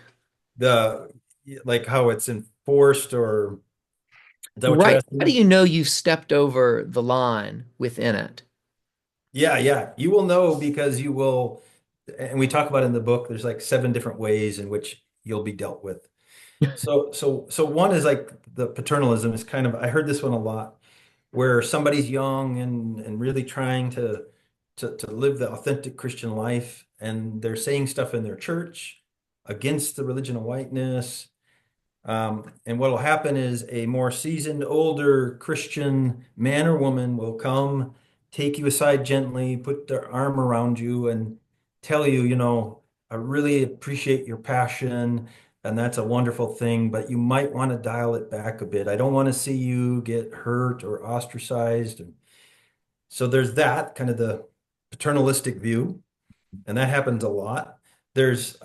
The like how it's enforced, or is that what you're Right. How do asking? you know you've stepped over the line within it? Yeah, yeah. You will know because you will, and we talk about in the book, there's like 7 different ways in which you'll be dealt with. So one is like the paternalism is kind of, I heard this one a lot, where somebody's young and really trying to live the authentic Christian life, and they're saying stuff in their church against the religion of whiteness. And what will happen is a more seasoned, older Christian man or woman will come, take you aside gently, put their arm around you, and tell you, I really appreciate your passion, and that's a wonderful thing, but you might want to dial it back a bit. I don't want to see you get hurt or ostracized. And so there's that kind of the paternalistic view, and that happens a lot. There's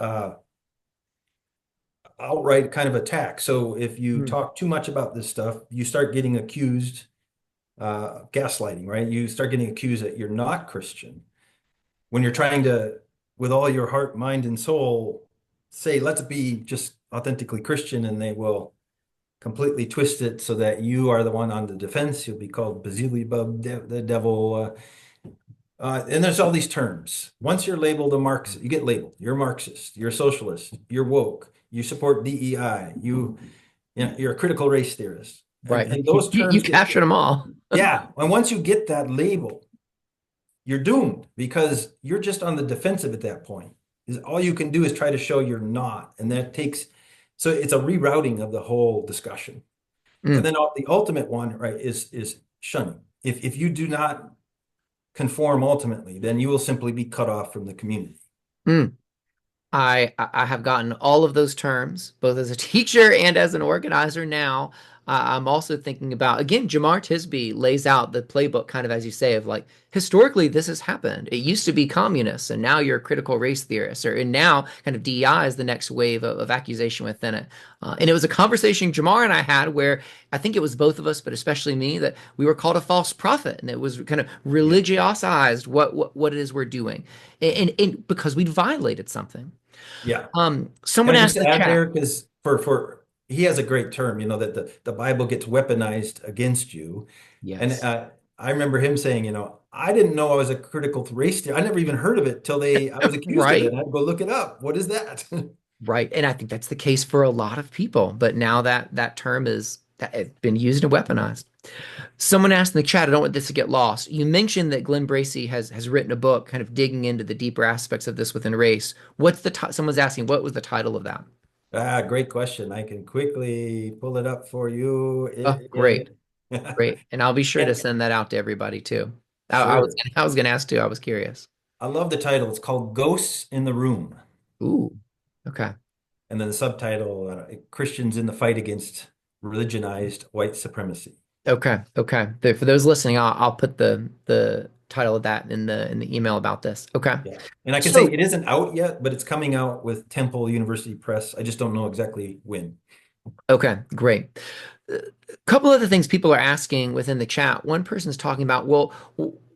outright kind of attack. So if you Hmm. talk too much about this stuff, you start getting accused, gaslighting, right? You start getting accused that you're not Christian when you're trying to, with all your heart, mind, and soul, say, let's be just authentically Christian, and they will completely twist it so that you are the one on the defense. You'll be called Beelzebub, the devil. And there's all these terms. Once you're labeled a Marxist, you get labeled. You're Marxist. You're socialist. You're woke. You support DEI. You're a critical race theorist. And, Right. and those You terms get, captured them all. yeah. And once you get that label, you're doomed because you're just on the defensive at that point. Is all you can do is try to show you're not. And that takes, so it's a rerouting of the whole discussion. And Mm, then the ultimate one, right, is shunning. If you do not conform ultimately, then you will simply be cut off from the community. mm. I have gotten all of those terms, both as a teacher and as an organizer now. I'm also thinking about, again, Jamar Tisby lays out the playbook, kind of as you say, of like, historically, this has happened. It used to be communists, and now you're a critical race theorist, and now kind of DEI is the next wave of accusation within it. And it was a conversation Jamar and I had where I think it was both of us, but especially me, that we were called a false prophet, and it was kind of Yeah. religiosized what it is we're doing, and because we'd violated something. Yeah. Can Someone I asked just in the add chat. there? Because for he has a great term, that the Bible gets weaponized against you. And Yes. I remember him saying, I didn't know I was a critical race theory. I never even heard of it till I was accused of it. Right. I had to go look it up. What is that? Right. And I think that's the case for a lot of people. But now that term is that it's been used and weaponized. Someone asked in the chat, I don't want this to get lost. You mentioned that Glenn Bracey has written a book kind of digging into the deeper aspects of this within race. What's someone's asking, what was the title of that? Great question. I can quickly pull it up for you. Oh, It great. is. Great. And I'll be sure to Yeah, send that out to everybody too. sure. I was gonna ask too. I was curious. I love the title. It's called Ghosts in the Room. Ooh. Okay. And then the subtitle, Christians in the Fight Against Religionized White Supremacy. Okay, okay. For those listening, I'll put the title of that in the email about this. Okay. Yeah. And I can say So, it isn't out yet, but it's coming out with Temple University Press. I just don't know exactly when. okay, great. A couple other things people are asking within the chat. One person's talking about, well,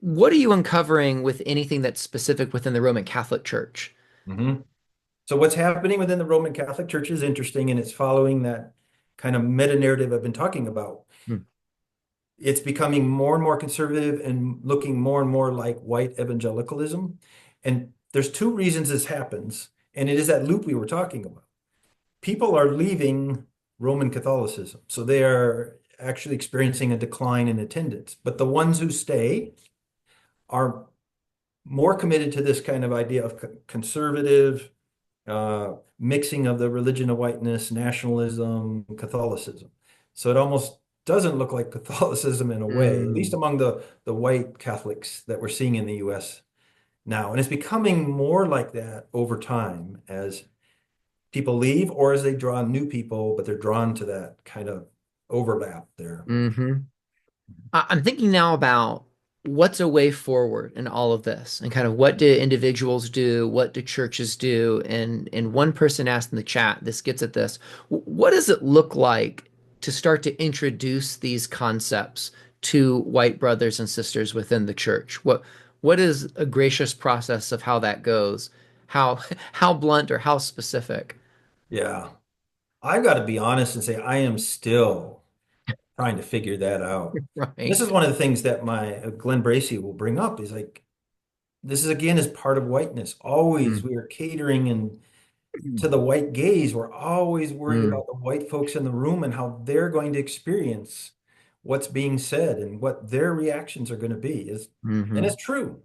what are you uncovering with anything that's specific within the Roman Catholic Church? Mhm. So what's happening within the Roman Catholic Church is interesting, and it's following that kind of meta narrative I've been talking about. Hmm. It's becoming more and more conservative and looking more and more like white evangelicalism. And there's two reasons this happens, and it is that loop we were talking about. People are leaving Roman Catholicism, so they are actually experiencing a decline in attendance. But the ones who stay are more committed to this kind of idea of conservative mixing of the religion of whiteness, nationalism, Catholicism. So it almost doesn't look like Catholicism in a way, at least Mm, among the white Catholics that we're seeing in the US now. And it's becoming more like that over time as people leave or as they draw new people, but they're drawn to that kind of overlap there. hmm I'm thinking now about what's a way forward in all of this and kind of what do individuals do, what do churches do? And one person asked in the chat, this gets at this, what does it look like to start to introduce these concepts to white brothers and sisters within the church? What is a gracious process of how that goes? How how blunt or how specific, Yeah. I've got to be honest and say I am still trying to figure that out. This right? is one of the things that my Glenn Bracey will bring up is like this is again is part of whiteness. Always Mm, we are catering and to the white gaze. We're always worried mm, about the white folks in the room and how they're going to experience what's being said and what their reactions are going to be. And hmm it's true.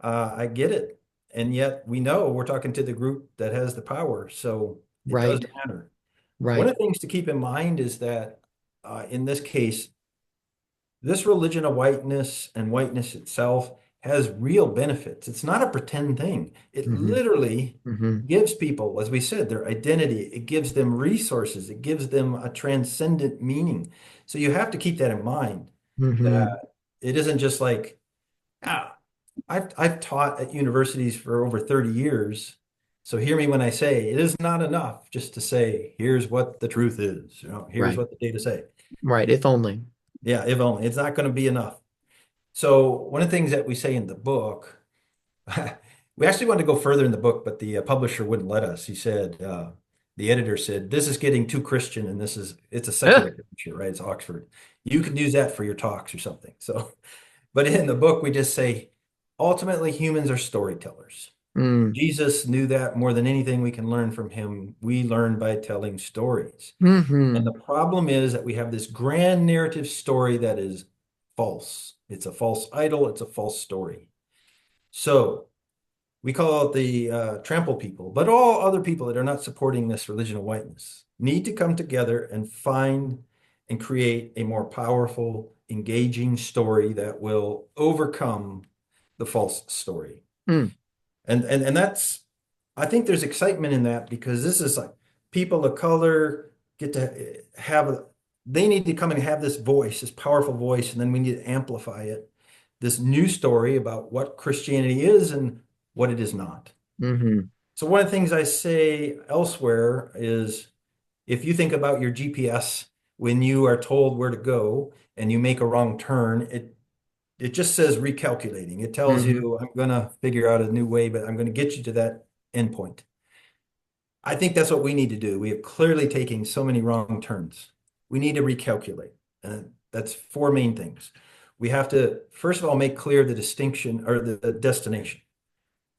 I get it. And yet we know we're talking to the group that has the power. So it does Right, matter. One right. of the things to keep in mind is that in this case, this religion of whiteness and whiteness itself has real benefits. It's not a pretend thing. It hmm literally hmm gives people, as we said, their identity. It gives them resources. It gives them a transcendent meaning. So you have to keep that in mind hmm that it isn't just like, ah, I've taught at universities for over 30 years. So hear me when I say it is not enough just to say, here's what the truth is. Here's Right, what the data say. right. If only. Yeah, if only. It's not going to be enough. So one of the things that we say in the book, we actually wanted to go further in the book, but the publisher wouldn't let us. He said, the editor said, this is getting too Christian and it's a secular literature, right? It's Oxford. You can use that for your talks or something. So, but in the book, we just say, ultimately, humans are storytellers. Mm. Jesus knew that more than anything we can learn from him. We learn by telling stories. And Hmm the problem is that we have this grand narrative story that is false. It's a false idol. It's a false story. So we call it the trample people, but all other people that are not supporting this religion of whiteness need to come together and find and create a more powerful, engaging story that will overcome the false story. Mm. And that's I think there's excitement in that because this is like people of color get to they need to come and have this voice, this powerful voice, and then we need to amplify it. This new story about what Christianity is and what it is not. hmm So one of the things I say elsewhere is if you think about your GPS when you are told where to go and you make a wrong turn, it just says recalculating. It tells hmm you, I'm going to figure out a new way, but I'm going to get you to that endpoint. I think that's what we need to do. We have clearly taken so many wrong turns. We need to recalculate. And that's four main things. We have to, first of all, make clear the distinction or the destination.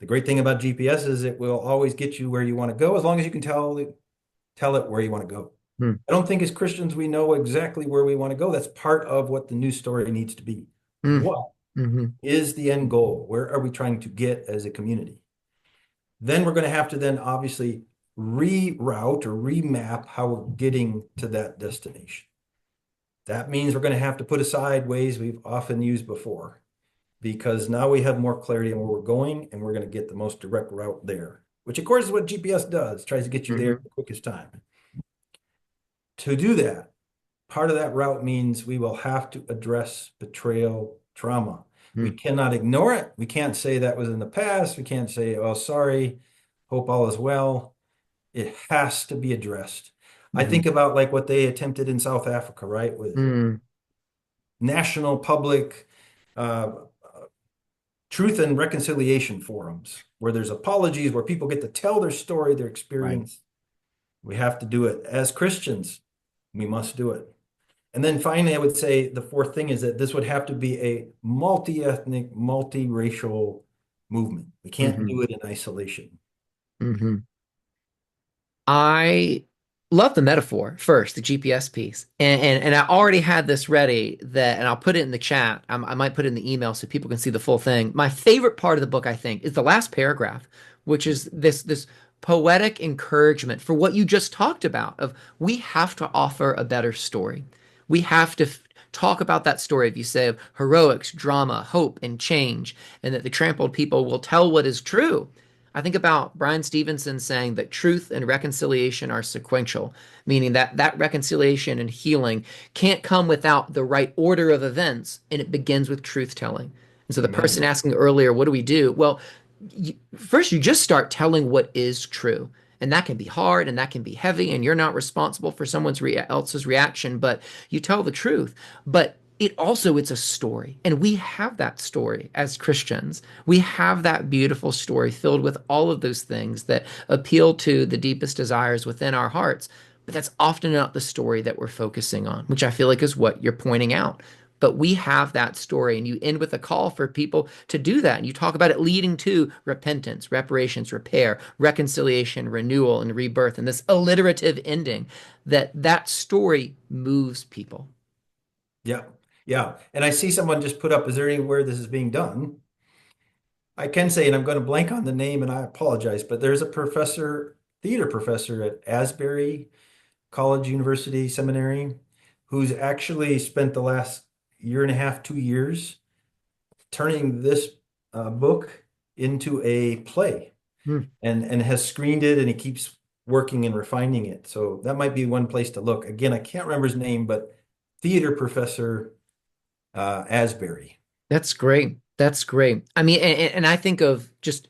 The great thing about GPS is it will always get you where you want to go as long as you can tell it where you want to go. I don't think as Christians we know exactly where we want to go. That's part of what the news story needs to be. mm What hmm is the end goal? Where are we trying to get as a community? Then we're going to have to then obviously reroute or remap how we're getting to that destination. That means we're going to have to put aside ways we've often used before because now we have more clarity on where we're going and we're going to get the most direct route there, which of course is what GPS does, tries to get you there hmm in the quickest time. To do that, part of that route means we will have to address betrayal trauma. We mm cannot ignore it. We can't say that was in the past. We can't say, oh, sorry, hope all is well. It has to be addressed. I hmm think about like what they attempted in South Africa, right? With mm national public uh, truth and reconciliation forums, where there's apologies, where people get to tell their story, their Right. experience. We have to do it. As Christians, we must do it. And then finally, I would say the fourth thing is that this would have to be a multi-ethnic, multiracial movement. We can't Hmm. do it in isolation. Hmm. I love the metaphor first, the GPS piece. And I already had this ready that, and I'll put it in the chat. I might put it in the email so people can see the full thing. My favorite part of the book, I think, is the last paragraph, which is this poetic encouragement for what you just talked about of we have to offer a better story. We have to talk about that story, if you say, of heroics, drama, hope, and change, and that the trampled people will tell what is true. I think about Brian Stevenson saying that truth and reconciliation are sequential, meaning that that reconciliation and healing can't come without the right order of events, and it begins with truth telling. And so the person Amen. asking earlier, what do we do? Well, first you just start telling what is true. And that can be hard and that can be heavy, and you're not responsible for else's reaction, but you tell the truth. But it's a story, and we have that story as Christians. We have that beautiful story filled with all of those things that appeal to the deepest desires within our hearts. But that's often not the story that we're focusing on, which I feel like is what you're pointing out. But we have that story, and you end with a call for people to do that. And you talk about it leading to repentance, reparations, repair, reconciliation, renewal, and rebirth, and this alliterative ending that story moves people. Yeah. Yeah. And I see someone just put up, is there anywhere this is being done? I can say, and I'm going to blank on the name and I apologize, but there's a professor, theater professor at Asbury College, University, Seminary, who's actually spent the last year and a half, 2 years turning this book into a play Hmm. and has screened it and he keeps working and refining it. So that might be one place to look. Again, I can't remember his name, but theater professor Asbury. That's great. That's great. I mean, and I think of just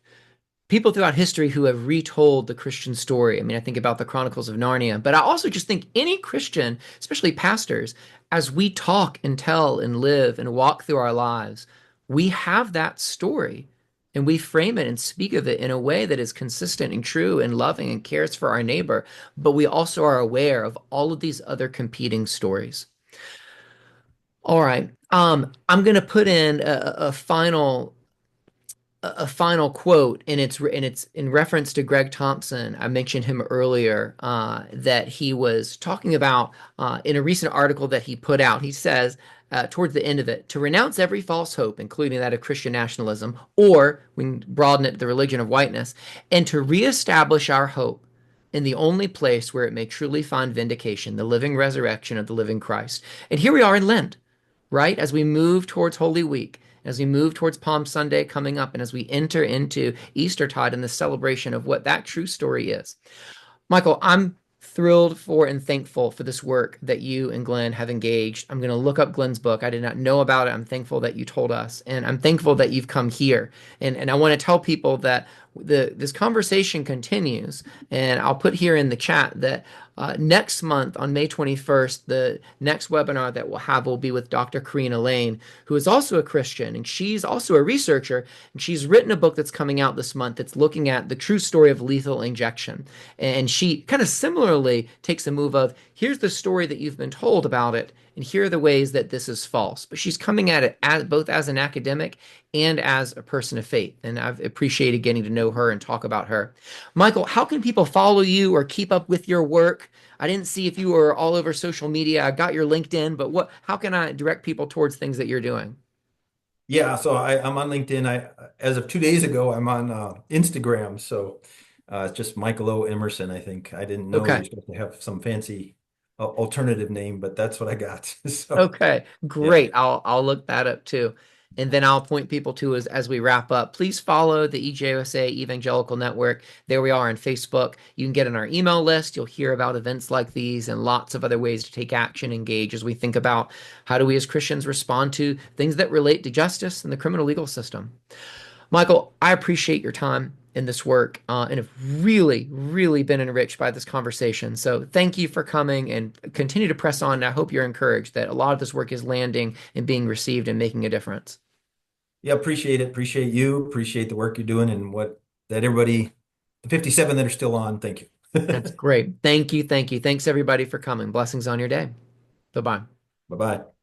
people throughout history who have retold the Christian story. I mean, I think about the Chronicles of Narnia, but I also just think any Christian, especially pastors, as we talk and tell and live and walk through our lives, we have that story and we frame it and speak of it in a way that is consistent and true and loving and cares for our neighbor. But we also are aware of all of these other competing stories. All right. I'm going to put in a final quote, and it's in reference to Greg Thompson. I mentioned him earlier, that he was talking about in a recent article that he put out. He says towards the end of it, to renounce every false hope, including that of Christian nationalism, or we can broaden it to the religion of whiteness, and to reestablish our hope in the only place where it may truly find vindication, the living resurrection of the living Christ. And here we are in Lent, right? As we move towards Holy Week, as we move towards Palm Sunday coming up, and as we enter into Eastertide and the celebration of what that true story is. Michael, I'm thrilled for and thankful for this work that you and Glenn have engaged. I'm going to look up Glenn's book. I did not know about it. I'm thankful that you told us, and I'm thankful that you've come here. And I want to tell people that this conversation continues, and I'll put here in the chat that next month on May 21st, the next webinar that we'll have will be with Dr. Karina Lane, who is also a Christian, and she's also a researcher, and she's written a book that's coming out this month that's looking at the true story of lethal injection. And she kind of similarly takes a move of here's the story that you've been told about it, and here are the ways that this is false. But she's coming at it both as an academic and as a person of faith. And I've appreciated getting to know her and talk about her. Michael, how can people follow you or keep up with your work? I didn't see if you were all over social media. I got your LinkedIn, but how can I direct people towards things that you're doing? Yeah, so I'm on LinkedIn. As of 2 days ago, I'm on Instagram. So it's just Michael O. Emerson, I think. I didn't know you're Okay. supposed to have some fancy alternative name, but that's what I got. So Okay, yeah. great. I'll look that up too. And then I'll point people to as we wrap up. Please follow the EJUSA Evangelical Network. There we are on Facebook. You can get on our email list. You'll hear about events like these and lots of other ways to take action, engage as we think about how do we as Christians respond to things that relate to justice and the criminal legal system. Michael, I appreciate your time in this work and have really, really been enriched by this conversation. So thank you for coming and continue to press on. And I hope you're encouraged that a lot of this work is landing and being received and making a difference. Yeah, appreciate it. Appreciate you. Appreciate the work you're doing and what that everybody, the 57 that are still on, thank you. That's great. Thank you. Thank you. Thanks everybody for coming. Blessings on your day. Bye bye. Bye-bye.